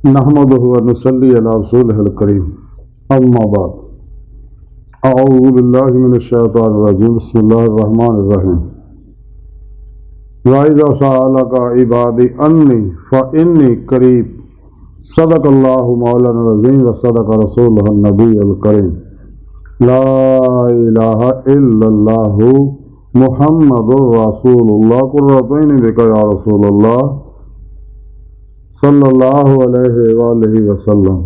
नहमदुहु व नुसल्ली अला रसूलिहिल करीम, अम्मा बाद, अऊज़ु बिल्लाहि मिनश शैतानिर रजीम, बिस्मिल्लाहिर रहमानिर रहीम। व इज़ा सअलका इबादी अन्नी फ़इन्नी क़रीब, सदक़ल्लाहु मौलाना अज़ीम व सदक़ रसूलुहुन नबियुल करीम। ला इलाहा इल्लल्लाहु मुहम्मदुर रसूलुल्लाह, कुर्रतु ऐनी बिका या रसूलल्लाह सल्लल्लाहु अलैहि वसल्लम।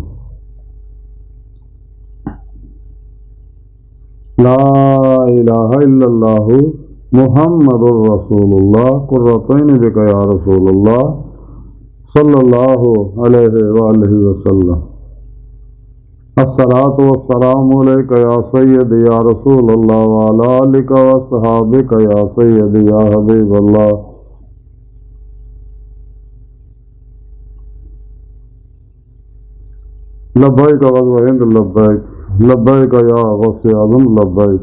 ला इलाहा इल्लल्लाहु मुहम्मदुर रसूलुल्लाह, कुर्रतु ऐनी बिका या रसूलल्लाह सल्लल्लाहु अलैहि वसल्लम। अस्सलातु वस्सलामु अलैका या सय्यदी या रसूलल्लाह व अला आलिका व अस्हाबिका या सय्यदी या हबीबल्लाह। लब्बैक व हिंद लब्बैक, लब्बैक या गौसे आज़म लब्बैक।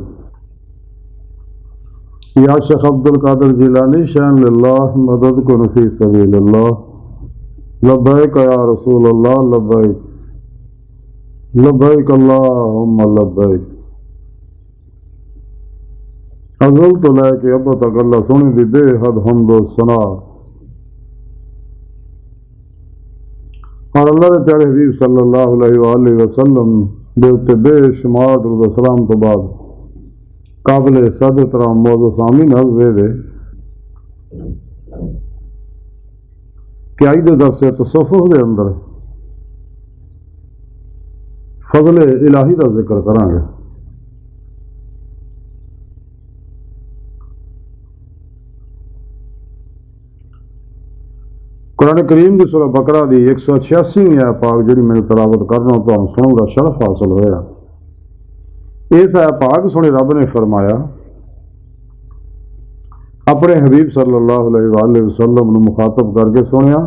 या शेख अब्दुल कादिर जिलानी शान लिल्लाह मदद कुन फी सबीलिल्लाह, लब्बैक या रसूल अल्लाह लब्बैक, लब्बैक अल्लाहुम्मा लब्बैक। अज़ल तो लैके अब तक अल्लाह सोने दी बेहद हम्द व सना और अल्लाह के प्यारे हबीब सल्लल्लाहु अलैहि वसल्लम दे उत्ते बेशुमार दुरूद सलाम तो बाद काबिल सद एहतराम मौजूद सामीन अर्ज़ दे कि आज दे दरस तसव्वुफ़ दे अंदर फज़ल इलाही का जिक्र करांगे। कुरान करीम की सूरह बकरा की 186वीं आयत पाक जी मैं तलावत करना तो सुनने का शरफ हासिल होया। इस आयत पाक सुने रब ने फरमाया, अपने हबीब सल्लल्लाहु अलैहि वसल्लम को मुखातब करके सुनिया,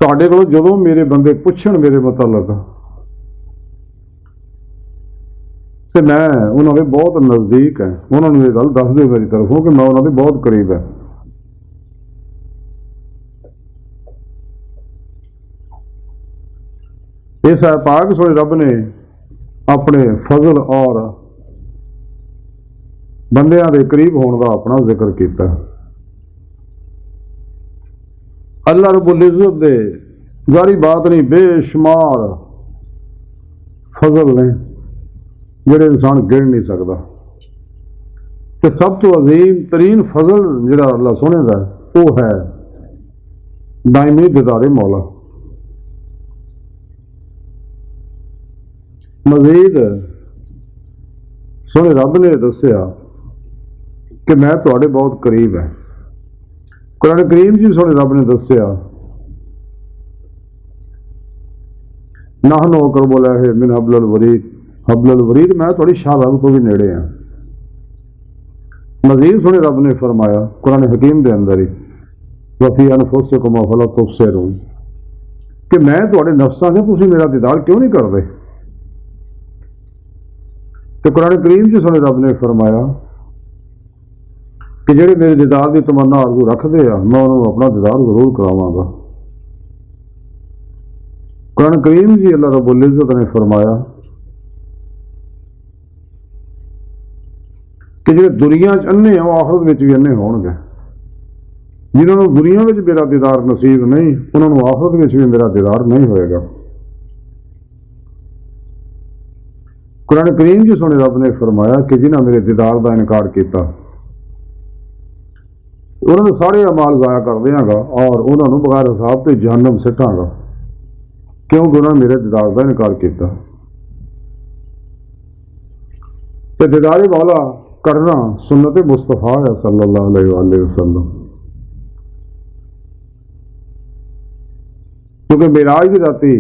तुहाडे कोलों जदों मेरे बंदे पुछण मेरे मुतल्लक तो मैं उन्होंने बहुत नज़दीक है, उन्होंने ये गल दस दो मेरी तरफों कि मैं उन्होंने बहुत करीब है। इस पाक सोने रब ने अपने फजल और बंदियां के करीब होने का अपना जिक्र किया। अल्लाह रब्बुल इज़्ज़त दे जारी बात नहीं बेशुमार फजल ने जिहड़े इंसान गिण नहीं सकता। तो सब तो अजीम तरीन फजल जिहड़ा अल्लाह सोने का वो है दायमी दीदारे मौला। मजीद सोने रब ने दसिया कि मैं तुहाडे बहुत करीब है। कुरान करीम जी सोने रब ने दसिया, नाहनु अक़रबु इलैहि मिन हब्लिल वरीद, हब्लुल वरीद मैं थोड़ी शाहबाग तो भी नेड़े हैं। मजीद सोने रब ने फरमाया कुरान हकीम के अंदर ही, वफ़ी अनफुसिकुम अफ़ला तुबसिरून, कि मैं थोड़े नफ्सां से तुसीं मेरा दीदार क्यों नहीं करते। तो कुरान करीम जी सोने रब ने फरमाया कि जेड़े मेरे दीदार की तमन्ना आरजू रखते हैं मैं उन्होंने अपना दीदार जरूर करावांगा। कुरान करीम जी अल्लाह रब्बुल इज़्ज़त ने फरमाया कि जो दुनिया अन्ने हैं वो आखिरत में भी अन्ने होंगे। जिन्होंने दुनिया में मेरा दीदार नसीब नहीं उन्होंने आखिरत में भी मेरा दीदार नहीं होएगा। कुरान करीम जी सोने रब ने फरमाया कि जिन्हें मेरे दीदार का इनकार किया उन्होंने सारे अमाल ज़ाया कर देंगा और उन्होंने बगैर हिसाब से जहन्नम सिटांगा, क्योंकि उन्होंने मेरे दीदार का इनकार किया। तो दीदार मौला करना सुन्नत मुस्तफ़ा है सल्लल्लाहु अलैहि वसल्लम। क्योंकि मेराज की राती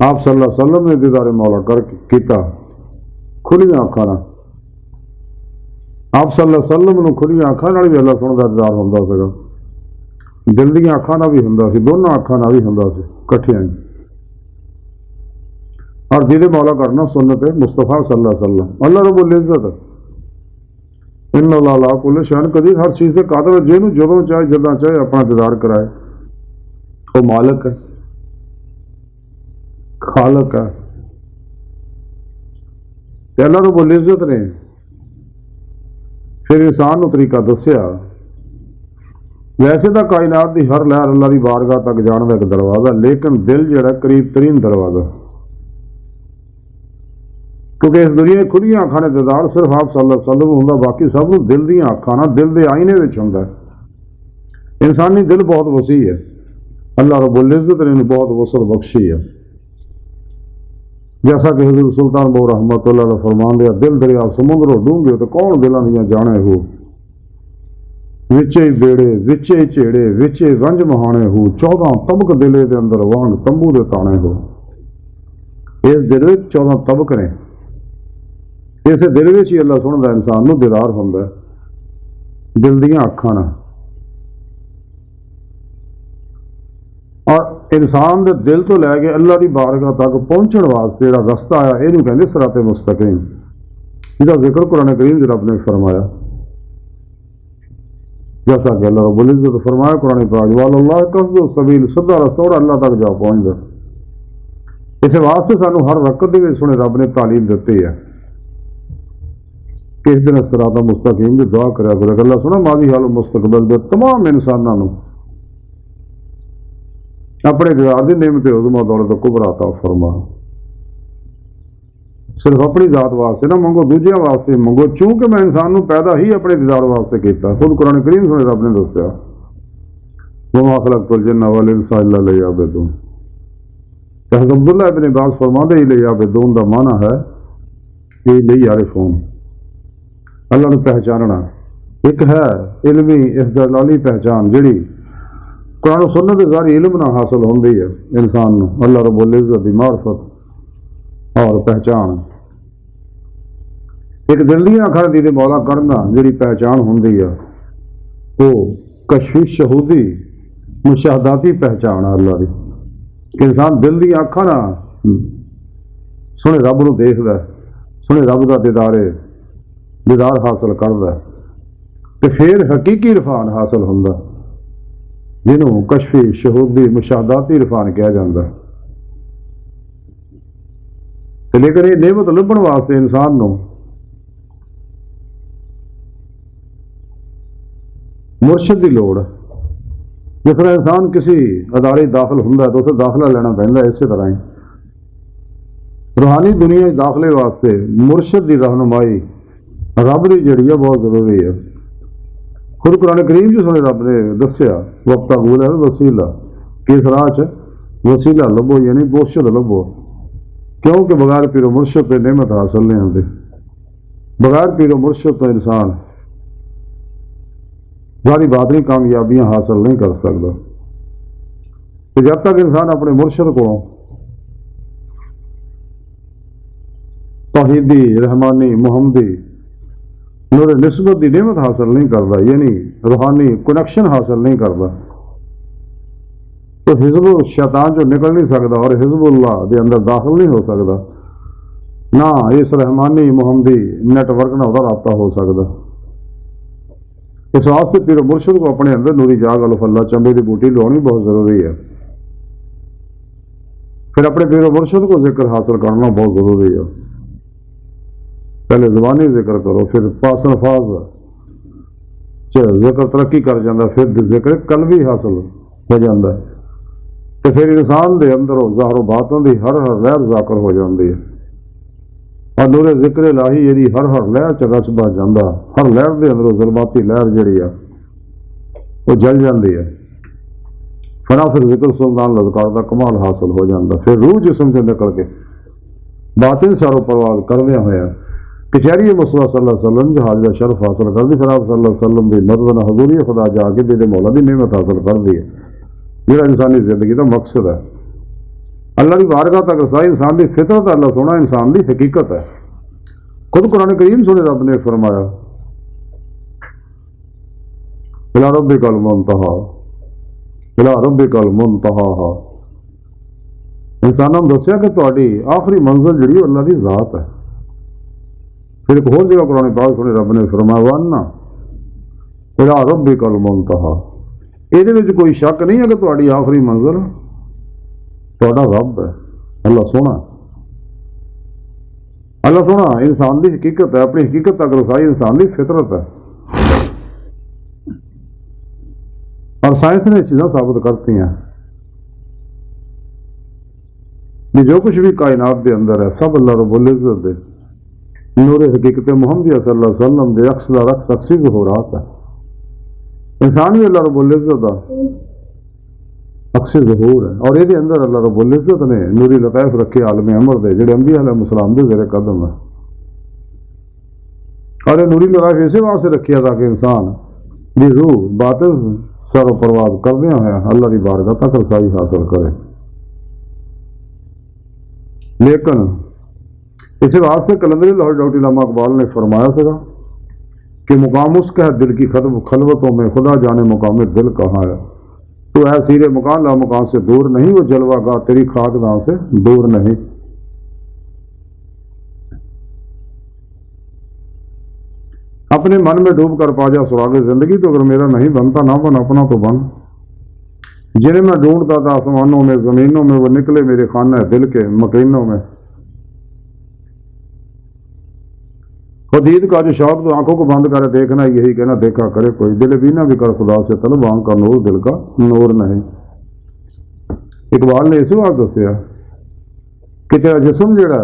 आप सल्लल्लाहु अलैहि वसल्लम ने दीदार मौला कर किया खुलियां अखां नाल। आप सल्लल्लाहु अलैहि वसल्लम नूं खुलियां अखां नाल भी अल्लाह सुणदा दीदार हुंदा सीगा, दिल दीयां अखां नाल भी हुंदा सी, दोनों अखां नाल भी हुंदा सी इकट्ठियां। और जिहदे मौला करना सुन्नत मुस्तफ़ा सल्लल्लाहु अलैहि वसल्लम। अल्लाह रब्बुल इज़्ज़त इन्नल्लाह अला कुल्लि शैइन कदीर, हर चीज़ से कादिर, जिहनूं जदों चाहे जदां चाहे अपना दीदार कराए। वो मालिक है, खालक है। अल्लाह रब्बुल इज्जत ने फिर इंसान को तरीका दसिया। वैसे तो कायनात की हर लहर अल्लाह की बारगाह तक जाने का एक दरवाजा, लेकिन दिल जो करीब तरीन दरवाजा, क्योंकि इस दुनिया खुलियां अखां ने दीदार सिर्फ आप सल्लल्लाहु अलैहि वसल्लम होंदा, बाकी सब नूं दिल दी अखां ना दिल के आईने विच हुंदा है। इंसानी दिल बहुत वसी है, अल्लाह रब्बुल इज्जत ने इन्हें बहुत वसत बख्शी है। जैसा कि हुज़ूर सुल्तान बहू रहमतुल्लाह अलैह फरमांदे, दिल दरिया समुद्रों डूंघे तो कौन दिलों दियां जाने हो, विचे बेड़े विचे झेड़े विचे रंज महाने हो, 14 तबक दिले दे अंदर वांग तंबू दे ताने हो। इस दिल में 14 तबक ने, इस दिल में ही अल्लाह सुनता इंसान को दीदार होंदा दिल दियां अखां नाल। और इंसान के दिल तो लैके अल्लाह की बारगाह तक पहुंचने वास्ते जो रस्ता आया, इनू कहते सिराते मुस्तकीम, जिसका जिक्र कुरान करीम च रब ने फरमाया। जैसा कि अल्लाह रब्बुल इज्जत फरमाया कुरान पाक, वल्लाह कसदु सबील, सीधा रस्ता और अल्लाह तक जा पहुंचदा। इस वास्ते सानू हर वक्त दे सुने रब ने तालीम दी है कि इस दिन सिराता मुस्तकीम की दुआ करा करो। अल्लाह सुना माजी हाल मुस्तकबल दे तमाम इंसानों को अपने दीदार की नेमत उदमा दौलत कुबरा अता फरमा। सिर्फ अपनी जात वास्ते ना मंगो, दूजिया वास्ते मंगो, चूंकि मैं इंसान को पैदा ही अपने दीदार वास्ते किया। खुद कुरान करीम सुने रब ने दसिया, वमा खलक़तुल जिन्ना वल इंसा इल्ला लियअबुदून। अब्दुल्लाह इब्न अब्बास फरमाते ही लियअबुदून का माना है कि लियअरिफून, अल्लाह को पहचानना। एक है इलमी इस्तिदलाली पहचान, जिहड़ी कुरान सुन्नत के सारी इल्म ना हासिल होंदी है इंसान को, अल्लाह रब्बुल इज्जत की मार्फत और पहचान। एक दिल दी अखां दी मौला करना जिहड़ी पहचान होंदी है, वो कशफी शहूदी मुशाहदाती पहचान है अल्लाह की। इंसान दिल दी अखां ना सुने रब नूं देखदा, सुने रब का दीदार हासिल करदा, तो फिर हकीकी इरफान हासिल होंदा, जिन्हों कशफी शहूदी मुशाहदाती इरफान कहा जाता है। लेकिन ये नेमत लभण वास्ते इंसान को मुर्शद की लोड़ है। जिस तरह इंसान किसी अदारे दाखिल होंदा तो उसे दाखिला लेना पैंदा, इसी तरह ही रूहानी दुनिया दाखिले वास्ते मुर्शद की रहनुमाई रब की जिहड़ी है बहुत जरूरी है। खुद कुरान करीम जो सुने रब ने दसिया, वक्ता गूल है वसीला, किस राह च वसीला लभो यानी मुर्शद लभो, क्योंकि बगैर पीरो मुर्शद पे नेमत हासिल नहीं होती। बगैर पीरो मुर्शद तो इंसान सारी बातनी कामयाबियां हासिल नहीं कर सकता। तो जब तक इंसान अपने मुर्शद को तौहीदी रहमानी मुहम्मदी नूर निस्बत की नेमत हासिल नहीं करता, यानी रूहानी कनैक्शन हासिल नहीं करता, तो हिजबुल शैतान जो निकल नहीं सकता और हिजबुल्लाह के अंदर दाखिल नहीं हो सकता, ना इस रहमानी मुहम्मदी नेटवर्क ना उसका रबता हो सकता। इस वास्ते पीर मुर्शद को अपने अंदर नूरी जाग अल्फल्ला चंबे की बूटी लानी बहुत जरूरी है। फिर अपने पीर मुर्शद को जिक्र हासिल करना बहुत जरूरी है। पहले ज़बानी जिक्र करो, फिर पास अल्फाज जिक्र तरक्की कर जाता, फिर जिक्र कल्बी हासिल हो जाता है, तो फिर इंसान के अंदर ज़ाहरो बातों की हर लहर जाकर हो जाती है। और नूरे जिक्र इलाही जी हर लहर च रच बच जाता, हर लहर के अंदरों जुल्माती लहर जी वो जल जाती है। फिर जिक्र सुल्तान लज़कार का कमाल हासिल हो जाता, फिर रूह जिसम से निकल के बातिन सारो परवाज करदे होया कचहरी मुस्तफा सल्लल्लाहु अलैहि वसल्लम जहाज का शरफ हासिल कर दी। फिर आप सल्लल्लाहु अलैहि वसल्लम की मदद हजूरी खुदा जाके दे मौला की नेमत हासिल कर दी है, जो इंसानी जिंदगी का मकसद है। अल्लाह की बारगाह तक रसाई इंसान की फितरत, अल्लाह सोना इंसान की हकीकत है। खुद कुरान करीम सुने रब ने फरमाया, इला रब्बिकल मुंतहा, इला रब्बिकल मुंतहा। इंसानों ने दसिया कि तुहाडी आखिरी मंजिल जी अल्लाह की जात है। फिर एक होर जगह कुरान पाक सुने रब ने फरमाया, वन्ना इला रब्बिकल मुंतहा, ये कोई शक नहीं है कि तुम्हारी आखिरी मंजिल तुहाडा रब है, अल्लाह सोना। अल्लाह सोना इंसान की हकीकत है, अपनी हकीकत तक रसाई इंसान की फितरत है। और साइंस ने चीज़ां साबित करती हैं कि जो कुछ भी कायनात के अंदर है सब अल्लाह रब्बुल इज़्ज़त दे नूरे हकीकत मुहम्मदिया सल्लल्लाहु अलैहि वसल्लम के अक्स दा रक्स अक्सी ज़हूरात है। इंसान भी अल्लाह रब्बुल इज़्ज़त दा अक्सी ज़हूर है और ये अंदर अल्लाह रब्बुल इज़्ज़त ने नूरी लताइफ रखे आलम अमर दे जिहड़े अंबिया अलैहिस्सलाम दे ज़ेरे कदम है। और ये नूरी लताइफ इसे वास्ते रखिया ताकि इंसान की रूह बातिन सरो परवाज करदे होया अल्लाह की बारगाह तक रसाई हासिल करे। लेकिन इस वास्ते कलंदरी लाहौर डॉक्टर इलामा इकबाल ने फरमाया था कि मुकाम उसका है दिल की खलवतों में, खुदा जाने मुकाम दिल कहाँ है। तो है सीरे मकान ला मकान से दूर नहीं, वो जलवा गा तेरी खाक दां से दूर नहीं। अपने मन में डूब कर पा जा सुरागे जिंदगी, तो अगर मेरा नहीं बनता ना बन अपना तो बन। जिन्हें मैं ढूंढता था आसमानों में जमीनों में, वो निकले मेरे खाना दिल के मकीनों में। खुदीद का जो शौक तो आंखों को बंद कर देखना, यही कहना देखा करे कोई, दिल बीना भी कर खुदा से तलब आंख का नूर दिल का नूर नहीं। इकबाल ने इस बात दसिया कि तेरा जिस्म जड़ा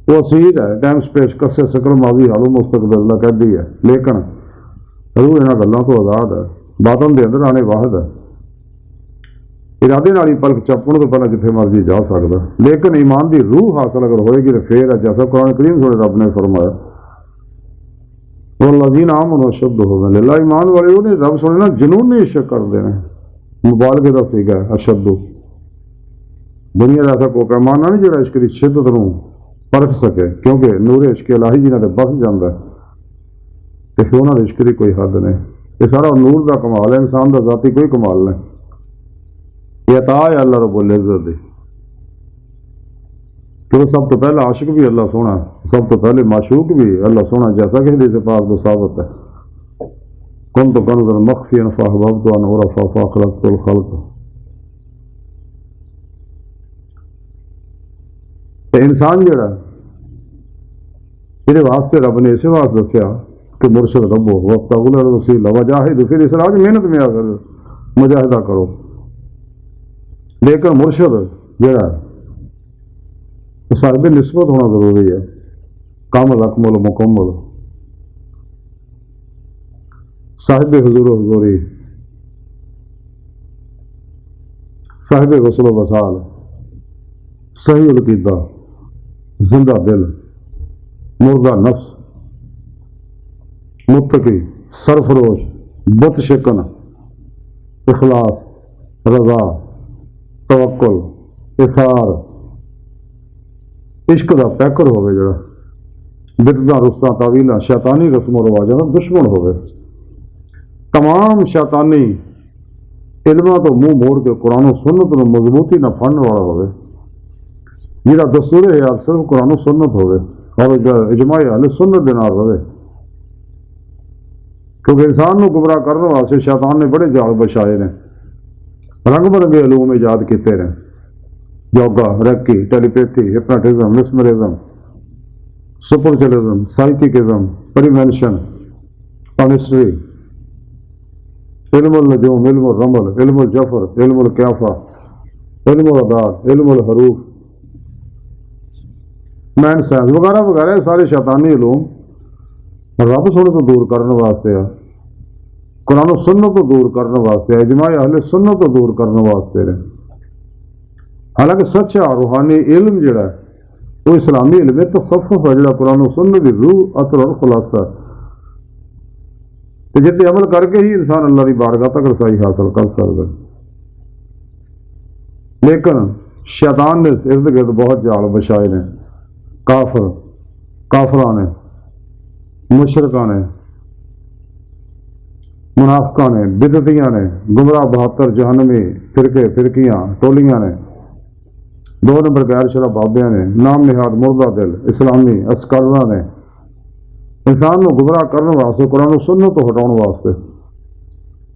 वो असीर है, टाइम स्पेस कसे सकल माजी हालो मुस्तकबिल दा कहदी है, लेकिन रूह इन्हां गल्लां तो आजाद है, बातन दे अंदर आने वाहद है। इरादे नाल ही पलक झपकण तो पहला जिथे मर्जी जा सकदा, लेकिन ईमान की रूह हासिल अगर होएगी तो फिर है जैसा कुरान करीम सोने रब ने फरमाया वल्लज़ीना आमनू अशद्दु हुब्बन लिल्लाह, ईमान वाले उन्हें रब सोने ना जुनूनी इश्क करते हैं। मुबालगे का सीगा है अशद्दु, दुनिया का ऐसा कोई पैमाना नहीं जो इश्क की शिद्दत को परख सके, क्योंकि नूर इश्क इलाही जिन्होंने बस जाता है तो उन्होंने इश्क की कोई हद नहीं। ये सारा नूर का कमाल है, इंसान का जाती कोई कमाल नहीं। ये अता है अल्लाह रब्बुल इज़्ज़त दी, क्योंकि सब तो पहला आशिक भी अल्लाह सोना, सब तो पहले माशूक भी अल्लाह सोना, जैसा कि हदीस पाक में साबित है कुन तो कनज़न मख्फियन फअहबब्तु अन उरफ़ा फ़अख़लक़तुल ख़ल्क़। इंसान जड़ा ये वास्ते रब ने इस वास्ते दसिया कि मुर्शद रब्बो वक़्तगुल वसीला वजाहिद फिर इस राज मेहनत में आकर मुजाहिदा करो। लेकिन मुर्शद जड़ा साहिब निस्बत होना जरूरी है, कामल अकमल मुकम्मल, साहिब हुजूर हुजूरी, साहिब गस्ल वसाल, सही अकीदा, जिंदा दिल, मुर्दा नफ्स, मुत्तकी, सरफरोश, बुत शिकन, इखलास, रजा, तवक्कुल, इसार, इश्क का पैकर होवे जड़ा, बिदता रुस्ता तावीला शैतानी रस्मो रवाजा का दुश्मन होवे, तमाम शैतानी इल्मा तो मुंह मोड़ के कुरान सुन्नत में मजबूती न फन वाला होवे, जिहड़ा दस्तूर है सिर्फ कुरान सुन्नत होवे और इजमाई अहले सुन्नत दे नाल रहे। क्योंकि इंसान को गुमराह करने वास्ते शैतान ने बड़े जाल बछाए ने, रंग बिरंगे अलूम ईजाद किए ने, yoga, reiki, telepathy, hypnotism, mesmerism, सुपरचुलिज्म, साइकिकिज्म, प्रिवेंशन, पामिस्ट्री, इल्मुल नजूम, इल्मुल रमल, इल्मुल जफर, इल्मुल क्याफा, इल्मुल अदाद, इल्मुल हरूफ, मैन साइंस वगैरह वगैरह सारे शैतानी इलूम रब सोने तो दूर करने वास्ते है, कुरान सुन्नत तो दूर करने वास्ते है, इजमाई अहले सुन्नत तो दूर करने वास्ते है। हालांकि सच्चा रूहानी इल्म जड़ा वो इस्लामी इल्म है, तसव्वुफ है जड़ा कुरान सुन्नत की रूह असर और खुलासा, तो जिते अमल करके ही इंसान अल्लाह की बारगाह तक रसाई हासिल कर सकता है। लेकिन शैतान ने इर्द गिर्द बहुत जाल बछाए ने, काफिरां ने, मुशरकां ने, मुनाफिकां ने, बिदतियां ने, गुमराह बहत्तर जहन्नमी फिरके फिरकियां टोलियां ने, 2 नंबर गैर शराब बाबियां ने, नाम निहाद मुर्दा दिल इस्लामी अस्कर्रा ने इंसान को गुमराह करने वास्ते कुरान सुन्नत तो हटाने वास्ते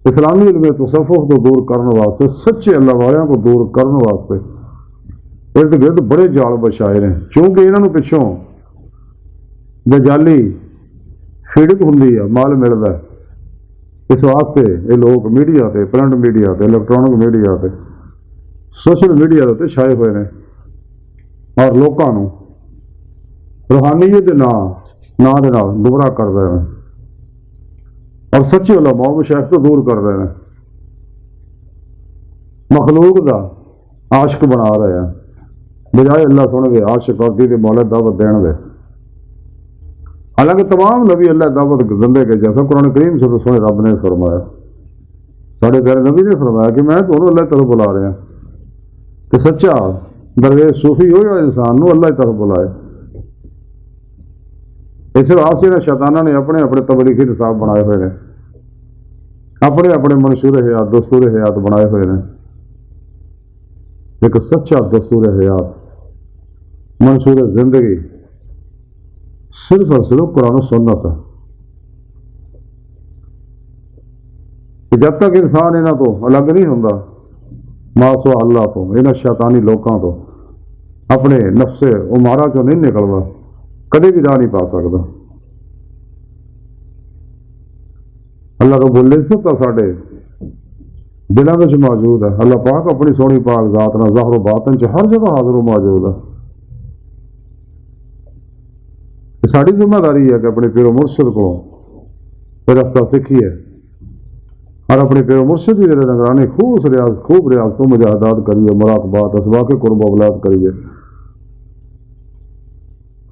इस्लामी इल्म तसव्वुफ को दूर करने वास्ते, सच्चे अल्लाह वालियां को दूर करने वास्ते इर्द गिर्द बड़े जाल बछाए ने, क्योंकि इन्होंने पिछों दजाली फीडिंग होंगी है, माल मिलता है। इस वास्ते ये लोग मीडिया से, प्रिंट मीडिया से, इलैक्ट्रॉनिक मीडिया से, सोशल मीडिया के छाए हुए हैं और लोगों को रूहानीयत के नां दे नाल गुमराह कर रहे हैं और सच्चे उलमा मशाइख तो दूर कर रहे हैं, मखलूक का आशिक बना रहे हैं, बजाय अल्लाह सुन दे आशिक और दी मौला दावत देने दे। हालांकि तमाम नबी अल्लाह दावत देंदे के, जैसा कुरान करीम से सोने रब ने फरमाया, साढ़े प्यारे नबी ने फरमाया कि मैं दोनों अल्लाह तरफ बुला रहा कि सच्चा दरवेश सूफी हो या इंसान को अल्लाह की तरफ बुलाए। इस वास्ते ने शैताना ने अपने अपने तबलीगी निसाब बनाए हुए हैं, अपने अपने मंशूर हयात दस्तूर हयात बनाए हुए हैं। एक सच्चा दस्तूर हयात मंशूर जिंदगी सिर्फ और सिर्फ कुरान सुन्नत है। जब तक इंसान इन्हों तो अलग नहीं होंदा मासो अल्लाह तो, इन्होंने शैतानी लोगों तो, अपने नफ्से उमारा चो नहीं निकलता, कभी भी राह नहीं पा सकता। अल्लाह रब्बुल इज्जत साडे दिलों में मौजूद है। अल्लाह पाक अपनी सोहनी पाक जात नाल ज़ाहिर बातन च हर जगह हाजिर मौजूद है। साड़ी जिम्मेदारी है कि अपने पीरो मुर्शिद को रस्ता सीखिए और अपने पीरो मुर्शिद की निगरानी खूब रियाज तो मुजाहदात करिए, मुराकबात असबाक कुर्ब अवलाद करिए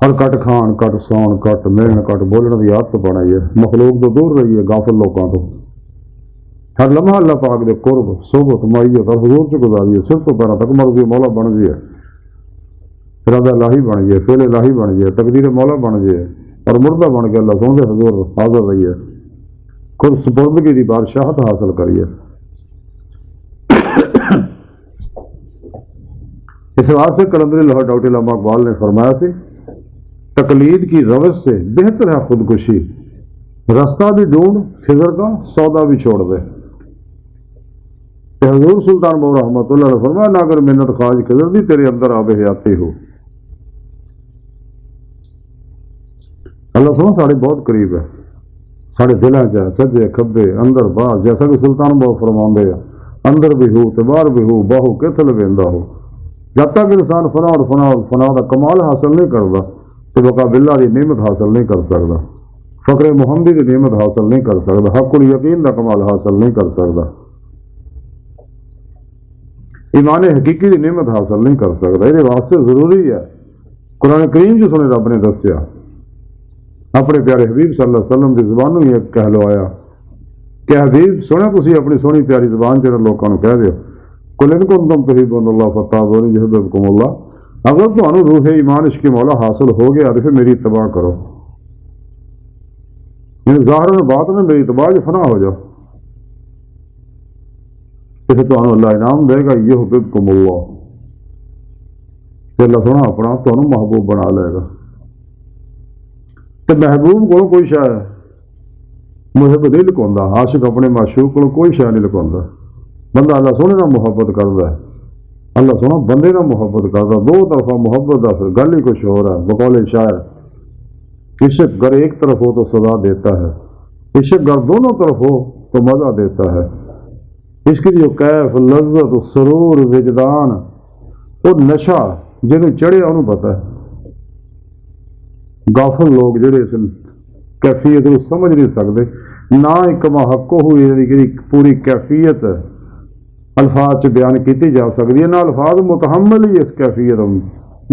और कट खान, कट सौन, कट मेहन, कट बोलने की आदत बनाइए, मखलूक तो दूर रहिए, गाफिल लोगों तो। हर लम्हा अल्लाह पाक दे कुर्ब, सोबत, माइयत और हुजूर च गुजारिए, सिर तो पैरों तक मर्जी मौला बन जाए, इरादा इलाही बन जाए, फेल इलाही बन जाए, तकदीर मौला बन जाए और मुर्दा बन के अल्लाह सोहने हुजूर हाजिर रहिए, खुद सुपुर्दगी की बादशाहत हासिल करिए। इस वास्ते कलंदरी लाहौर डॉक्टर इल्लामा इकबाल ने फरमाया थी, तकलीद की रवस से बेहतर है खुदकुशी, रास्ता भी ढूंढ खिजर का सौदा भी छोड़ दे। हुजूर सुल्तान बहू रहमतुल्लाह ने फरमाया, ना अगर मिन्नत खाज खिजर दी तेरे अंदर आबे हयाती हो। अल्लाह सुनो साढ़े बहुत करीब है, साढ़े दिलों च सज्जे खब्बे अंदर बाहर, जैसा कि सुल्तान बहू फरमाते हैं, अंदर भी हो तो बाहर भी हो, बाहू कितल वेंदा हो। जब तक इंसान फना का कमाल हासिल नहीं करता तो मुकाबिला की नियमत हासिल नहीं कर सकता, फकरे मुहम्मदी की नियमत हासिल नहीं कर सकता, हक़ुल यकीन का कमाल हासिल नहीं कर सकता, ईमान हकीकी की नियमत हासिल नहीं कर सकता। ये वास्ते जरूरी है कुरान करीम जो सुने रब ने दसिया, अपने प्यारे हबीब सल्लल्लाहु अलैहि वसल्लम की जुबानों ही कहलवाया कि हबीब सुने तुसी अपनी सोहनी प्यारी जुबान च लोगों को कह दो, कुल इन कुंतुम तुहिब्बूनल्लाह फत्ताबिऊनी युहिब्बुकुमुल्लाह, अगर तुहानू रूह ईमान इश्क़ मौला हासिल हो गया तो फिर मेरी इत्तबा करो, ज़ाहिर में बात में मेरी इत्तबा फना हो जाओ, तो फिर तुहानू अल्लाह इनाम देगा, युहिब्बुकुमुल्लाह, तो अल्लाह सोना अपना तुहानू महबूब बना लेगा। तो महबूब को कोई शायद मुहिब नहीं लुकाउंदा, आशिक अपने माशूक को कोई शायद नहीं लुकाउंदा। बंदा अल्लाह सोने ना मुहब्बत करता है, अल्लाह सोना बंदे ना मुहब्बत करता, दो तरफा मुहब्बत का फिर गल ही कुछ हो रहा है। बकौल शायर, इश्क गर एक तरफ हो तो सजा देता है, इश्क गर दोनों तरफ हो तो मजा देता है। इश्क की जो कैफ लज्जत सरूर विजदान और नशा जिन्हें चढ़िया उन्होंने पता है। गाफिल लोग जेडे इस कैफियत को समझ नहीं सकते, ना एक महक्को हुई पूरी कैफियत अल्फाज च बयान की जा सकती है, ना अल्फाज मुतहम्मल ही इस कैफियत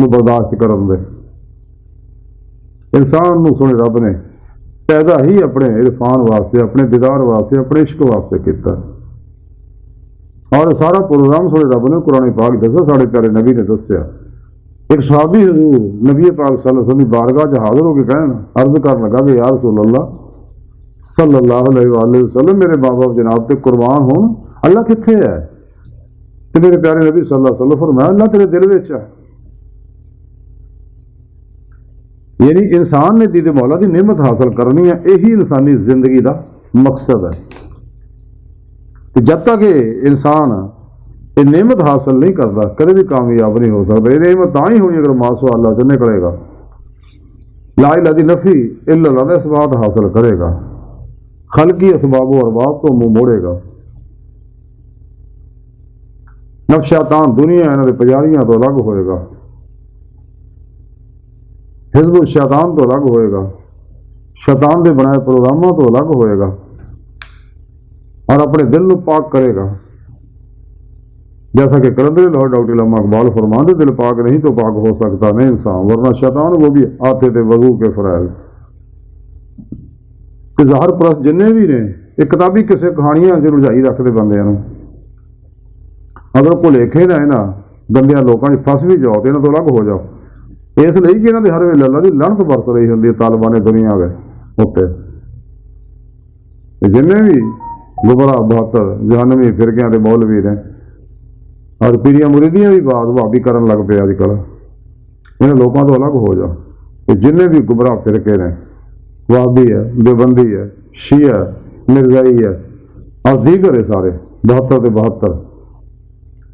बर्दाश्त करन दे। इंसान को सुने रब ने पैदा ही अपने इरफान वास्ते, अपने दीदार वास्ते, अपने इश्क वास्ते किया और सारा प्रोग्राम सुने रब ने कुरान पाक दसा, साढ़े प्यारे नबी ने दसिया। एक सहाबी हजूर नबी पाक सल्लल्लाहु अलैहि वसल्लम की बारगाह च हाजिर होकर कहन अर्ज कर लगा कि या रसूलल्लाह सल्लल्लाहु अलैहि वसल्लम, मेरे माँ बाप जनाब ते कुर्बान होन, अल्लाह कित्थे है? तो मेरे प्यारे नबी सल्लल्लाहु अलैहि वसल्लम फरमाया, अल्लाह तेरे दिल विच है। यानी इंसान ने दीदे मौला की नियमत हासिल करनी है, यही इंसानी जिंदगी का मकसद है। कि जब तक ये इंसान ये नेमत हासिल नहीं करता कभी भी कामयाब नहीं हो सकता। ये नेमत तां ही होनी अगर माशा अल्लाह से निकलेगा, ला इलाहा दी नफी इल्लल्लाह का इसबात हासिल करेगा, खल्की असबाब व अरबाब तो मुंह मोड़ेगा। नफ शैतान दुनिया इन्होंने पुजारियां तो अलग होएगा, हिजबुल शैतान तो अलग होएगा, शैतान के बनाए प्रोग्रामों तो अलग होएगा और अपने दिल को पाक करेगा। जैसा कि कलंदर लाहौर डॉक्टर अल्लामा इकबाल फरमाते, दिल पाक नहीं तो पाक हो सकता नहीं इंसान, वरना शैतान वो भी आते थे वजू के फराइज। ज़ाहिर परस्त जिन्ने भी ने एक किताबी किसी कहानियां च रुझाई रखते बंदे, अगर भुलेखे ना इन्हों गंदिया लोगों फस भी जाओ तो इन्हों तो अलग हो जाओ, इसलिए कि इन्हों हर वेले अल्लाह की लानत बरस रही होंगी तालिबान दुनिया के उत्ते। जिन्हें भी गुमराह बहत्तर जहनवी फिरकियां के मौलवी ने और पीरियां मुरीदियां भी बात भाभी करन लग पे अजकल, इन लोगों तो अलग हो जाओ। तो जिन्हें भी गुमराह फिरके ने, वहाबी है, देवबंदी है, शिया है, मिर्जाई है और दीगर है सारे 72 से 72,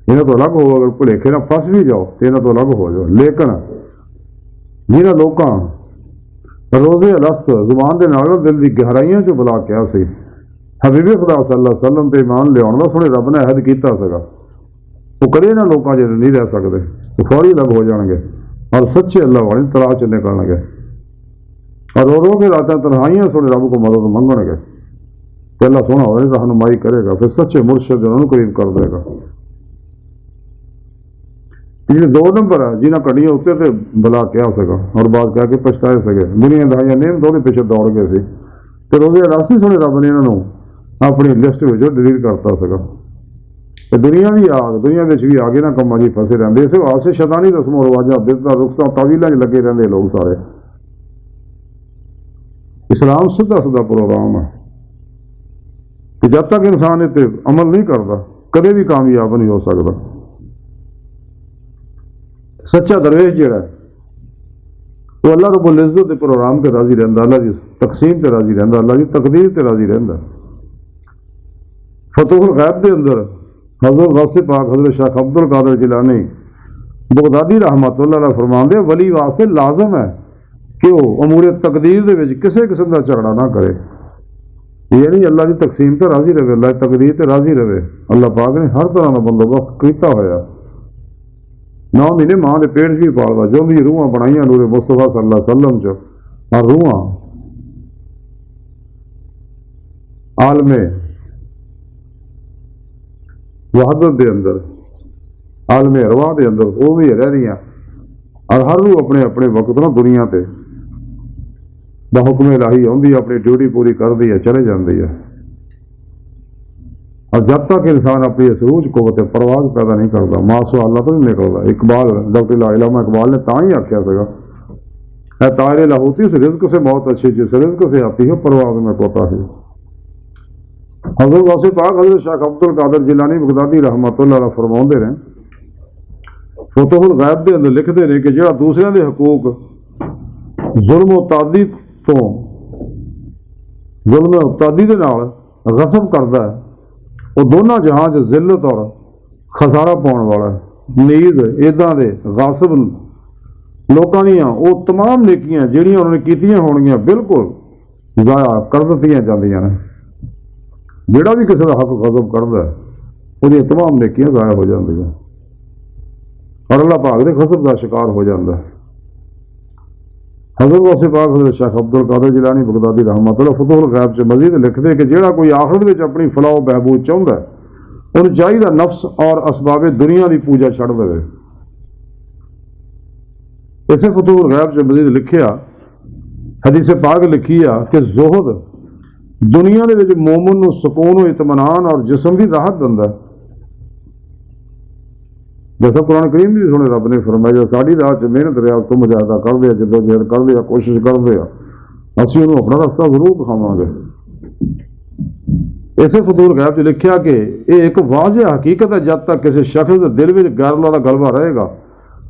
इन्हें तो अलग हो। अगर भुलेखे ना फस भी जाओ तो इन्हें तो अलग हो जाओ। लेकिन जिन्हें लोगों रोज़े अलस जुबान के नाल दिल की गहराइयों चो बुला क्या सी हबीबे खुदा सल्लल्लाहु अलैहि वसल्लम ते ईमान लियाउण दा सोहणे रब ने अहद कीता सीगा, वो कदे इन्हां लोकां च नहीं रह सकते, वो फौरी अलग हो जाएंगे और सच्चे अल्लाह वाले तलाश च निकलणगे और रो रो के रातां तन्हाइयां सोहणे रब को मदद मंगणगे। तो अल्लाह सोहना होवे रहनुमाई करेगा, फिर सच्चे मुर्शिद उन्होंने करीब कर देगा। ये 2 नंबर है जिन्हें कड़ियां उत्ते तो बुला क्या सका और बात कह के पछताए सके, दुनिया दाइया नेम तो पिछे दौड़ गए थे तो रोजे रास्ते सोने रब ने इन्हों अपनी लिस्ट में डिलीट करता सका। तो दुनिया भी आ गए ना कमां जी फसे रहते, इस वास्ते शैतानी रस्मों रिवाजा बिदअतां रुखसां तावीलां च लगे रहते लोग सारे। इस्लाम सीधा सीधा प्रोग्राम है कि जब तक इंसान इस अमल नहीं करता कदे भी कामयाब नहीं हो सकता। सच्चा दरवेश जिहड़ा वो अल्लाह रब्बुल इज़्ज़त के प्रोग्राम से राजी रहता, अल्लाह की तकसीम से राजी रहता, अल्लाह की तकदीर से राजी रहता। फतहुल गैब के अंदर हज़रत गौसे पाक हज़रत शेख अब्दुल कादिर जिलानी बगदादी रहमतुल्लाह अलैह फरमाते वली वास्ते लाजम है कि वो अमूर तकदीर दे विच किसी किस्म का झगड़ा ना करे, ये नहीं अल्लाह की तकसीम से राजी रहे, अल्लाह की तकदीर से राजी रहे। अल्लाह पाक ने हर तरह का बंदोबस्त किया होया, 9 महीने मां के पेट भी पालदा, जो भी रूहां बनाइया नूरे मुस्तफा सल्लल्लाहु अलैहि वसल्लम च और रूहां आलमे वहदत के अंदर आलमे अरवाह के अंदर वो भी रह रही और हर रूह अपने अपने वक्त ना दुनिया से बहुकम इलाही आउंदी अपनी ड्यूटी पूरी करती है चले जाती है। और जब तक इंसान अपनी सूझ कुव्वत परवाज पैदा नहीं करता मासो अल्लाह तो नहीं निकलता। इकबाल डॉक्टर अल्लामा इकबाल ने तां ही आख्या सगा तारे लाहौती उस रिज्क से बहुत अच्छी जिस रिज्क से आती है परवाज में कोता है। हज़रत गौसे पाक हज़रत शेख अब्दुल कादिर जिलानी बगदादी रहमतुल्लाह अलैह फरमाते हैं फतहुल गैब के अंदर लिखते हैं कि जो दूसरों के हकूक जुल्म तादी तो जुल्म तादी के नाल गसब करता है वो दोनों जहां च जिल्लत और खसारा पाने वाला है। नीज इदा के गासब लोगों दियां वो तमाम नेकियां जिहड़ियां उन्होंने कीतियां होणगियां बिल्कुल ज़ाया कर दित्तियां जांदियां ने। जिहड़ा भी किसी का हक गजब करता है वो तमाम नेकियां ज़ाया हो जांदियां और अल्लाह पाक दे गजब का शिकार हो जाता है। हज़रत गौसे पाक हज़रत शेख अब्दुल कादिर जिलानी बगदादी रहमतुल्लाह फतहुल गैब च मजीद लिखते कि जिहड़ा कोई आखिरत में अपनी फलाह बहबूद चाहता है उन्हें चाहिए नफ्स और असबाब दुनिया की पूजा छड़ दे। इसे फतहुल गैब च मजीद लिखिया हदीस पाक लिखी आ कि ज़ुहद दुनिया के विच मोमिन नूं सुकून इत्मीनान और जिस्म की राहत दिंदा है। जैसा कुरान करीम भी सुने रब ने फरमाया साड़ी राह च मेहनत रहा तो मुजाहदा करते जदोजहद करते कोशिश करते असीं उन्होंने अपना रास्ता जरूर दिखावांगे। इसे फतहुल गैब च लिखिया कि यह एक वाज़ेह हकीकत है जब तक किसी शख्स के दिल में गैर अल्लाह का गलबा रहेगा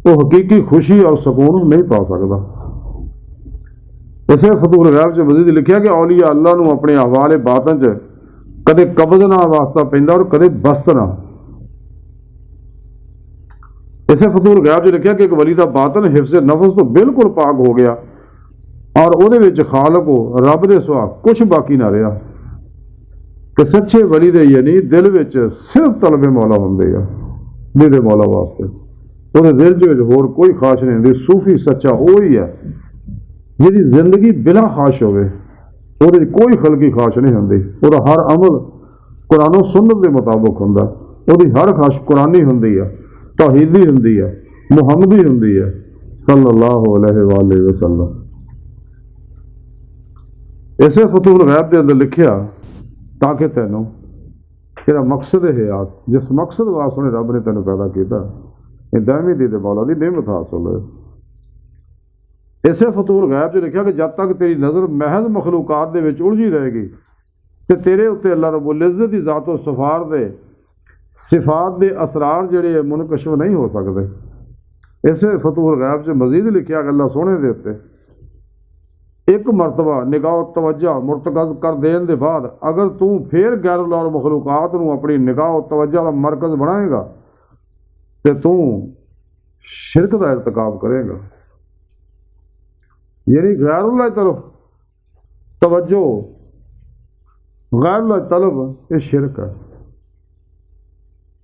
वो हकीकी खुशी और सुकून नहीं पा सकता। इसे फतहुल गैब च मज़ीद लिखिया कि औलिया अल्लाह नूं अपने अहवाल बातन च कदे कब्ज नाल वास्ता पैंदा और कदे बस्त नाल। इसे फतूल गैब च लिखिया कि एक वली दा बातन हिफ्ज़ नफस तो बिल्कुल पाक हो गया और ਉਹਦੇ ਵਿੱਚ खालक रब दे सिवा कुछ बाकी ना रहा। कि सच्चे वली दे यानी दिल विच सिर्फ तलबे मौला होंदे आ, दिल मौला वास्ते ਉਹਦੇ दिल च होर कोई खाश नहीं होंदी। सूफी सच्चा वो ही है जिहदी जिंदगी बिला खाश होवे, ਉਹਦੇ कोई खलकी खाश नहीं होंदी। ਉਹਦਾ हर अमल कुरानो सुन्नत के मुताबिक हुंदा, ਉਹਦੀ हर खाश कुरानी हुंदी है, तौहीदी हुंदी है, मुहम्मदी हुंदी है सल्लल्लाहु अलैहि वसल्लम। इसे फतूल गैब के अंदर लिखिया ताकि तैनू तेरा मकसद है याद, जिस मकसद वास्ते रब ने तेन पैदा किया, दायमी दी मौला की नेमत हासिल है। इसे फतूल गैब च लिखिया कि जब तक तेरी नज़र महज मखलूकात दे विच उलझी रहेगी तो तेरे उत्ते अल्लाह रब्बुल इज़्ज़त की ज़ात व सफ़ार दे सिफात के असरार जिहड़े मुनकशिफ नहीं हो सकते। इसे फतूल गैब च मजीद लिखिया कि अल्लाह सोहने दे उत्ते एक मरतबा निगाह तवज्जो मुर्तकज़ कर देने के बाद अगर तू फिर गैरुल्लाह और मखलूकात नूं अपनी निगाह तवज्जो का मरकज़ बनाएगा तो तू शिरक का इरतिकाब करेगा। यानी गैरुल्लाह तरफ तवज्जो, गैरुल्लाह तलब, ये शिरक है।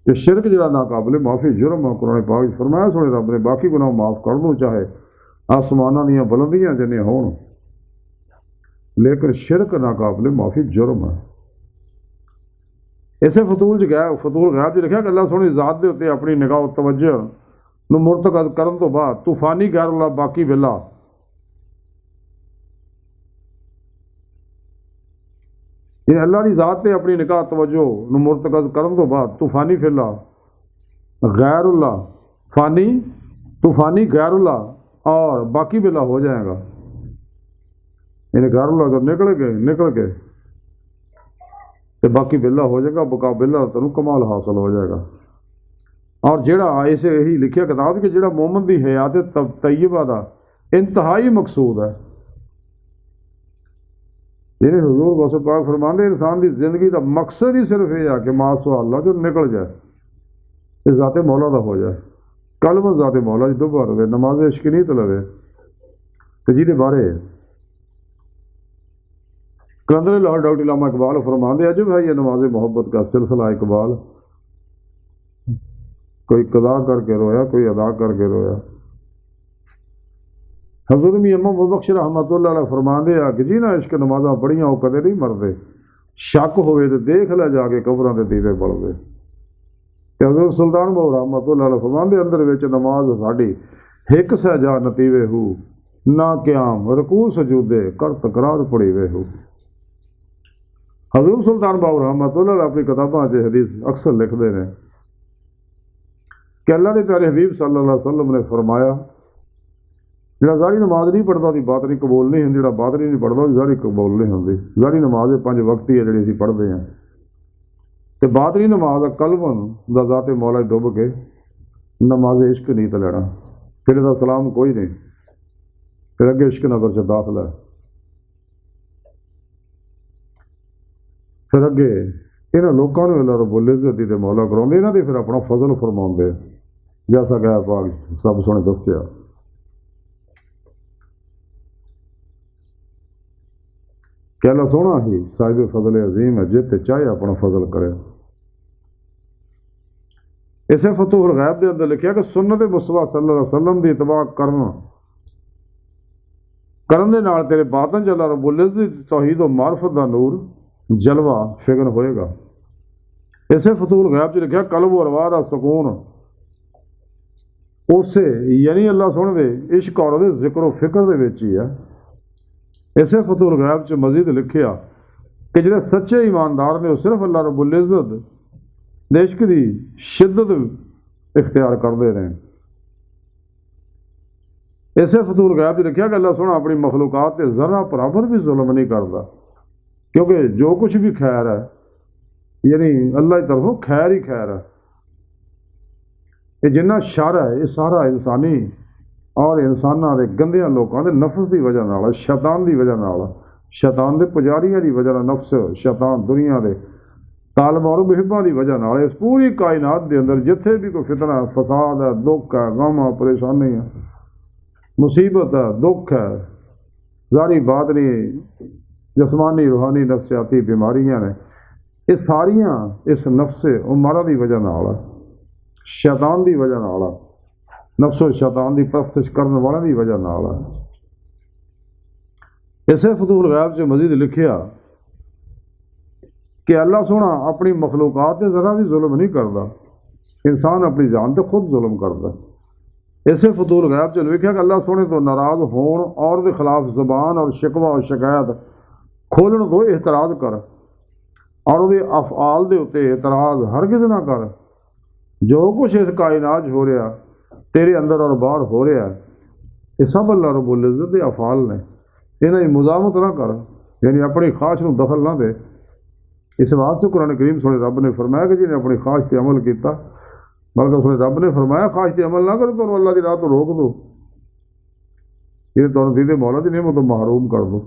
तो शिरक जिहड़ा नाकाबिले माफ़ी जुर्म है। कुरान पाक फरमाया सोने रब ने बाकी गुनाह माफ़ कर दूँ चाहे आसमानां दीयां बुलंदियां जिन्ने होण, लेकिन शिरक नाकाबिले माफ़ी जुर्म है। इसे फतूल गैब च लिखा कि अल्लाह सोहनी ज़ात दे उत्ते अपनी निगाह तवज्जो नूं मुर्तकज़ करन तो बाद तूफानी गैरुल्लाह बाकी वेला अल्लाह की ज़ात से अपनी निगाह तवज्जो नूं मुर्तकज़ करन तो बाद तूफानी फिला गैरुल्लाह फानी तूफानी गैरुल्लाह और बाकी वेला हो जाएगा। इन्हें गैरुल्लाह अगर निकल गए तो बाकी बिल्ला हो जाएगा, बका बिल्ला तेन कमाल हासिल हो जाएगा। और जेड़ा इसे यही लिखिया किताब कि जेड़ा मोमन की हयात तय्यबा का इंतहाई मकसूद है। जिन्हें हुजूर गौसे पाक फरमाते इंसान की जिंदगी का मकसद ही सिर्फ यह है कि मासो अल्लाह जो निकल जाए, इस ज़ाते मौला का हो जाए, कल में ज़ाते मौला च डुबा रहे, नमाज इश्क नहीं तलवे। तो जिहदे बारे कलंदर लाहौर डॉक्टर इलामा इकबाल फरमाते अजब है ये नमाज मोहब्बत का सिलसिला इकबाल, कोई कदा करके रोया, कोई अदा करके रोया। हज़रत मियां मुबख्श रहमतुल्लाह अलैह फरमाते आ कि जी ना इश्क नमाज़ां पढ़ियां वो कदे नहीं मरदे, शक होवे तो देख लै जाके कबरां दे दीवे बलदे। ते हज़रत सुल्तान बाहू रहमतुल्लाह अलैह फरमाते अंदर विच नमाज साडी हिक सहजा नतीवे हू ना क्याम रकू सजूदे कर तकरार पढ़ीवे हू। हज़रत सुल्तान बाहू रहमतुल्लाह अलैह अपनी किताबां च हदीस अक्सर लिखते हैं कि अल्लाह के प्यारे हबीब सल्लल्लाहु अलैहि वसल्लम ने फरमाया जिहड़ा ज़ारी नमाज नहीं पढ़ता उसकी बातरी कबूल नहीं होंदी, जिहड़ा बातरी नहीं पढ़ता उसकी ज़ारी कबूल नहीं होंदी। ज़ारी नमाज 5 वक्त ही है जिहड़ी असीं पढ़ते हैं, तो बातरी नमाज कलबन दा ज़ाते मौला डुब के नमाज इश्क नहीं तो लेना, फिर इसदा सलाम कोई नहीं, फिर अगे इश्क नगर च दाखला है। फिर अगे इन्होंने लोगों को अल्लाह रब्बुल इज़्ज़त दी मौला कराउंदे, इन्हां दे फिर अपना फजल फरमाउंदे जैसा गैब पाक सब सोहणे दस्सिया। कि अल्लाह सोहना ही साहिब फजल अजीम है, जिते चाहे अपना फजल करे। इसे फतूहुल गैब के अंदर लिखा कि सुन्नत मुस्तफा सल्लल्लाहु अलैहि वसल्लम की इतबा करन दे नाल तेरे बातन च अल्लाह रब्बुल इज़्ज़त तौहीद और मारफत का नूर जलवा फिगन होएगा। इसे फतूहुल गैब च लिखा कल्ब और अरवाह का सुकून उसे यानी अल्लाह सोहने दे इश्क और जिक्र व फिक्र दे विच ही है। इसे फतूहुल गैब च मजीद लिखिया कि जिहड़े सच्चे ईमानदार ने वो सिर्फ अल्लाह रब्बुल इज़्ज़त दे इश्क की शिद्दत इख्तियार करते हैं। इसे फतूहुल गैब च लिखिया कि अल्लाह सोहना अपनी मखलूकात से जरा बराबर भी जुल्म नहीं करता, क्योंकि जो कुछ भी खैर है यानी अल्लाह की तरफों खैर ही खैर है। ये जिन्ना शर है ये सारा इंसानी और इंसानों के गंदिया लोगों के नफस की वजह नाल, शैतान की वजह नाल, शैतान के पुजारियों की वजह नाल, नफ्स शैतान दुनिया के तालम और मुहिब्बां की वजह नाल इस पूरी कायनात के अंदर जिथे भी कोई फितना फसाद है, दुख है, गम है, परेशानी है, मुसीबत है, दुख है, ज़ारी बादनी जस्मानी रूहानी नफसियाती बीमारियां ने, ये सारियां इस नफ्से उमरा की वजह नाल है, शैतान की वजह नाल है, नफ्सो शैतान की परस्तिश करने वालों की वजह नाल है। इसे फतूल गैब च मजीद लिखिया कि अल्लाह सोना अपनी मखलूकात से ज़रा भी जुल्म नहीं करता, इंसान अपनी जान तो खुद जुल्म करता। इसे फतूल गैब च लिखिया कि अल्लाह सोने तो नाराज़ होने और के खिलाफ ज़बान और शिकवा और शिकायत खोलने को एतराज़ कर और वो अफआल के उत्ते एतराज़ हरगिज़ ना कर। जो कुछ इस कायनात हो रहा तेरे अंदर और बाहर हो रहा है, ये सब अल्लाह रब्बुल इज़्ज़त के अफआल ने, इन्हें मुजामत ना कर, यानी अपनी ख्वाहिश में दखल ना दे। इस वास्ते कुरान करीम सोने रब ने फरमाया कि जिन्हें अपनी ख्वाहिश पर अमल किया, बल्कि सोने रब ने फरमाया ख्वाहिश पर अमल ना करो तो अल्लाह की राह तो रोक दो, ये तो दीदे मौला की नेमत तो महरूम कर दो।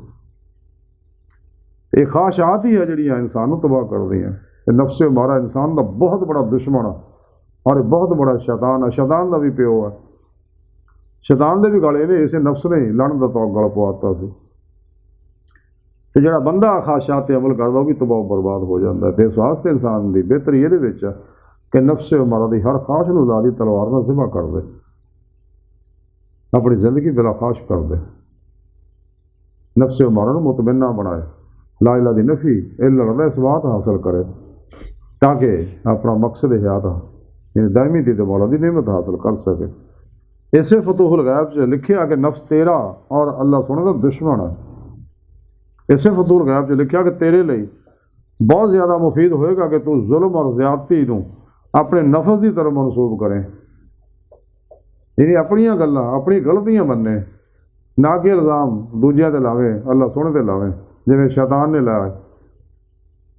ये ख्वाहिशात ही है जड़ियाँ इंसान को तबाह कर दी हैं। नफ्से मारा इंसान का बहुत बड़ा दुश्मन है और बहुत बड़ा शैतान है, शैतान का भी प्यो है, शैतान के भी गले ने इसे नफ्स ने लड़न का तो गल पवाता सी। तो जो बंदा ख्वाहिशात पर अमल करता वो भी तबाह बर्बाद हो जाता है। तो इस वास्ते इंसान की बेहतरी ये कि नफ्से मारा की हर ख्वाहिश को ज़ादी तलवार में ज़िबा कर दे, अपनी जिंदगी बिला ख्वाहिश कर दे, नफ्से मारा मुतमन्ना बनाए, ला इलाहा दी नफी इल्ला इस बात हासिल करे ताकि अपना मकसद हयात यानी दायमी दी मौला की नेमत हासिल कर सके। इसे फतूहुल गैब च लिखिया कि नफ्स तेरा और अल्लाह सोने का दुश्मन है। इसे फतूहुल गैब च लिखिया कि तेरे लिए बहुत ज़्यादा मुफीद होएगा कि तू जुल्म और ज़्यादती को अपने नफस की तरफ मनसूब करें, यानी अपनियां गल्लां अपनी गलतियां मन्ने, ना कि इल्ज़ाम दूजियां ते लावे, अल्लाह सोने ते लावे। जिवें शैतान ने लाया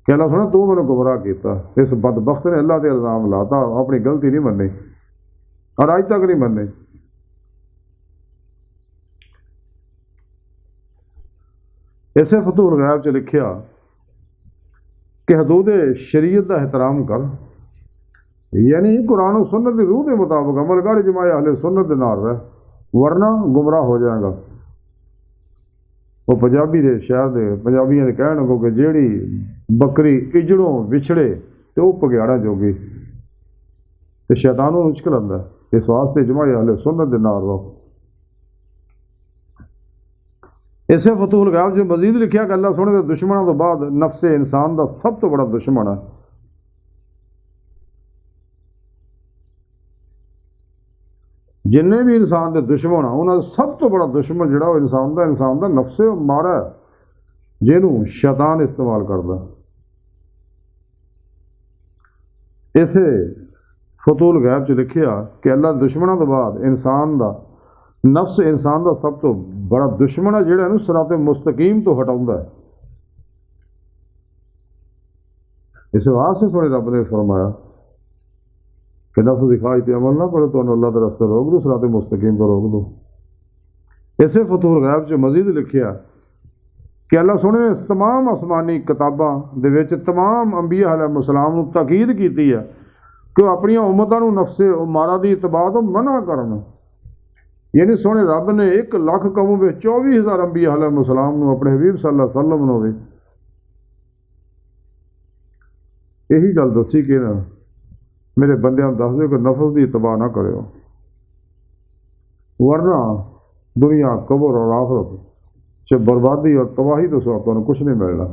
कि अल्लाह सोना तू मैंने गुमराह किया, इस बदबख्त ने अल्लाह ते इल्ज़ाम लाता, अपनी गलती नहीं मन्नी और अज तक नहीं मन्नी। इसे फतूहुल गैब च लिखिया कि हदूद शरीयत का एहतराम कर, यानी कुरान और सुन्नत की रूह के मुताबिक अमल कर, जमाए अहले सुन्नत के नाल रह, वरना गुमराह हो जाएगा। वो पंजाबी के शहर के पंजाबियों के कहने को कि जेड़ी बकरी इजड़ों विछड़े तो वह पगयाड़ा जोगी, तो शैतानों उचक लंदा। इस वास्ते जमाए अहले सुन्नत के नाल रहो। इसे फतूहुल गैब से मजीद लिखिया कि अल्लाह सोने के दुश्मनों तो बाद नफ्से इंसान का सब तो बड़ा दुश्मन है। जिन्ने भी इंसान के दुश्मन है उन्होंने सब तो बड़ा दुश्मन जोड़ा इंसान का नफ्से मारा है, जिन्हों शैतान इस्तेमाल करता। इसे फतूहुल गैब च लिखिया कि अल्लाह दुश्मनों के बाद इंसान का नफ्स इंसान का सब तो बड़ा दुश्मन है, जिहड़ा सिराते मुस्तकीम तो हटाउंदा है। इस वास्ते थोड़े रब ने फरमाया कि नफ्स की ख्वाहिश पर अमल ना करो तो अल्लाह के रस्ते रोक दो, सिराते मुस्तकीम को रोक दो। इसे फतूहुल गैब च मजीद लिखिया कि अल्लाह सोने ने तमाम आसमानी किताबां दे विच तमाम अंबिया अलैहिस्सलाम नूं ताकीद की है कि वह अपनी उम्मतां नूं नफ्से मारा की इतबा तो मना करन। यानी सोने रब ने 1 लाख कौम में 24,000 अंबिया अलैहिस्सलाम नूं अपने हबीब सल्लल्लाहु अलैहि वसल्लम नूं यही गल दसी कि ना मेरे बंदियां दस दो कि नफस की इतबा ना करो, वरना दुनिया कबर और आखिरत च बर्बादी और तबाही तो सिवा तुहानूं कुछ नहीं मिलना।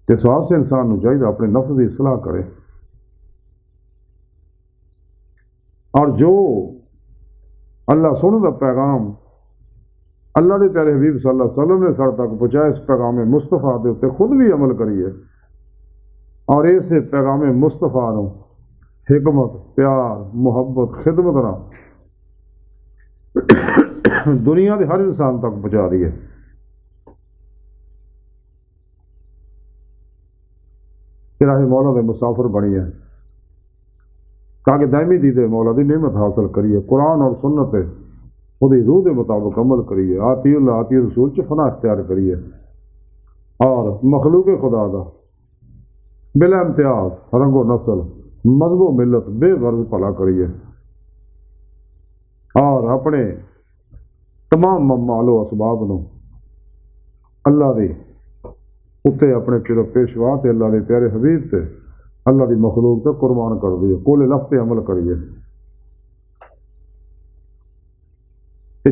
इस वास्ते इंसान को चाहिए अपने नफ्स की इसलाह करे और जो अल्लाह सोने का पैगाम अल्लाह के प्यारे हबीब सल्लल्लाहु अलैहि वसल्लम ने साढ़े तक पहुँचाया, इस पैगाम मुस्तफा के उत्ते खुद भी अमल करिए और इस पैगाम मुस्तफा नूं हिकमत प्यार मुहब्बत खिदमत नाल दुनिया के हर इंसान तक पहुँचा दिए। इलाही मौला के मुसाफिर बनिए ताकि दायमी दीदे मौला की नेमत हासिल करिए, कुरान और सुन्नत वो रूह के मुताबिक अमल करिए, आती अल्लाह आती रसूल च फना इख्तियार करिए और मखलूक खुदा का बिला इम्तियाज रंगो नस्ल मजहबो मिलत बेगर्ज भला करिए और अपने तमाम मालो असबाब नूं अल्लाह दी उत्ते अपने पिरो पेशवा ते अल्लाह दे प्यारे हबीब ते अल्लाह दी मखलूक ते कुर्बान कर दिए कोले लफ्ज़ अमल करिए।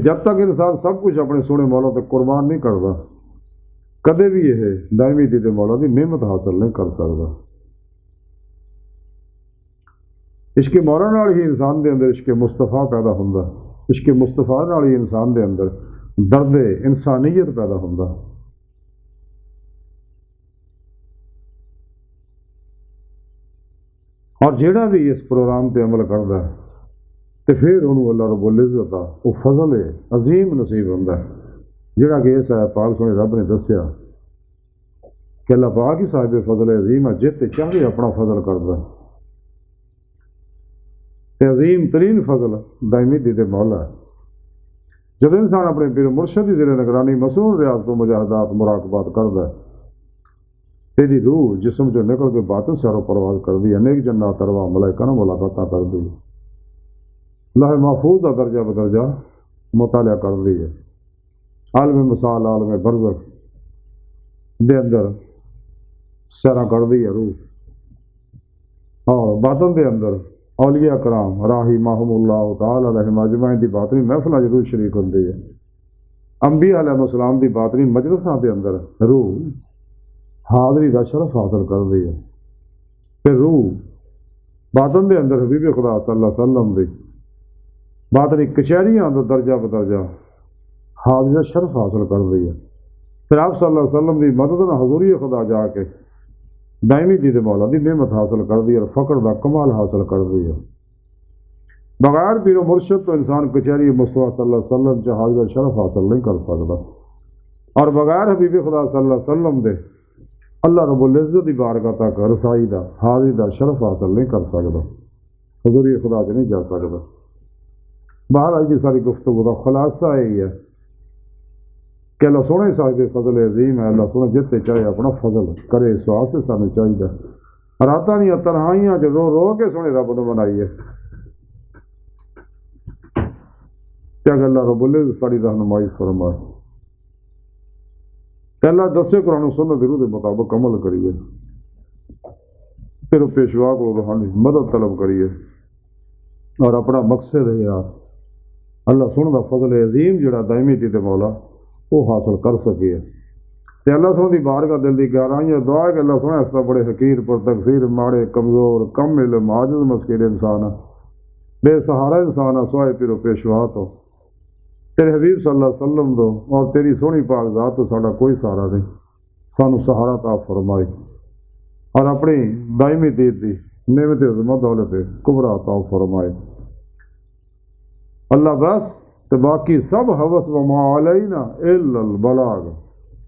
जब तक इंसान सब कुछ अपने सोने मौला ते कुर्बान नहीं करता कदे भी यह दायमी दीद मौला की नेमत हासिल नहीं कर सकता। इश्क मौला नाल ही इंसान के अंदर इश्क मुस्तफा पैदा होंदा, इश्क मुस्तफा नाल ही इंसान के अंदर दर्द इंसानियत पैदा होंदा। और जेड़ा भी इस प्रोग्राम पर अमल करता है तो फिर उन्होंने अल्लाह रब्बुल इज़्ज़त दा वो फजल अजीम नसीब होंदा है जिहड़ा कि इस पाक सोने रब ने दसिया कि अल्लाह पाक ही साहिब फजल अजीम है जित चाहे अपना फजल करता है। अजीम तरीन फजल दायमी दीद मौला है। जब इंसान अपने पीर मुर्शद की ज़ेरे निगरानी मसनून रियाज तो मुजाहदात मुराकबात करता है तेरी रूह जिसम जो निकल के बातों से आरो परवाज कर दी अनेक जन्नत अरवा मलाइका नाल मुलाकात कर दी लाह महफूज का दर्जा बदर्जा मुतालिया कर दी है। आलम मिसाल आलम बरज़ख दे अंदर सैरा कर दी है रूह और बातन दे अंदर औलिया कराम राही माहमुल्लाह तआला रहम अजमैन की बातनी महफिल जरूर शरीक होती है। अंबिया अलैहिस्सलाम की बातनी मजलिसां के अंदर रूह हाज़री का शरफ हासिल कर दी है। फिर रूह बातन के अंदर हबीब खुदा सल्लल्लाहु अलैहि वसल्लम की बातनी कचहरियां का दर्जा बदर्जा हाज़री का शरफ हासिल कर दी है। फिर आप सल्लल्लाहु अलैहि वसल्लम की मदद न हजूरी खुदा जाके दायमी दीद मौला की नेमत हासिल कर दी और फ़क्र का कमाल हासिल कर दी है। बगैर पीरो मुर्शद तो इंसान कचहरी मुस्तफा सल्लल्लाहु अलैहि वसल्लम च हाज़री का शरफ हासिल नहीं कर सकता और बगैर हबीब खुदा सल्लल्लाहु अलैहि वसल्लम दे अल्लाह रब्बुल इज़्ज़त की बारगाह तक रसाई का हाज़री का शरफ हासिल नहीं कर सकता, हजूरी खुदा से नहीं जा सकता। बाहर आज की सारी गुफ्तगू का खुलासा यही है कि अल्लाह सोने साहिब फजल अजीम है। अल्लाह सोने जिते चाहे अपना फजल करे इस वास्ते सानू चाहिए। रातां दी तन्हाइयां च रो रो के सोने रब नूं मनाइए ते अल्लाह रब्बुल इज़्ज़त साडी रहनुमाई फरमाए। अल्लाह दसे कुरान सुन्नत के मुताबिक अमल करिए फिर पेशवा को रूहानी मदद तलब करिए और अपना मकसद है यार अल्लाह सुन का फजल अजीम जोड़ा दायमी दीद मौला वो हासिल कर सके। तो अल्लाह सुन की बारगाह दिल की गहराइयां दुआ है कि अल्लाह सुने इस बड़े हकीर पर तकसीर माड़े कमज़ोर कम इल्म आजिज़ मस्कीन इंसान है बेसहारा इंसान है सोए पिरो पेशवा तो तेरे हबीब सल्लल्लाहु अलैहि वसल्लम दो और तेरी सोहनी पाक ज़ात तो साडा कोई सहारा नहीं सानू सहारा ता फरमाए और अपनी दायमी दीद दी नेमत अज़मत दौलत कुबरा ता फरमाए। अल्लाह बस तो बाकी सब हवस व मा अलैना इल्लल बलाग।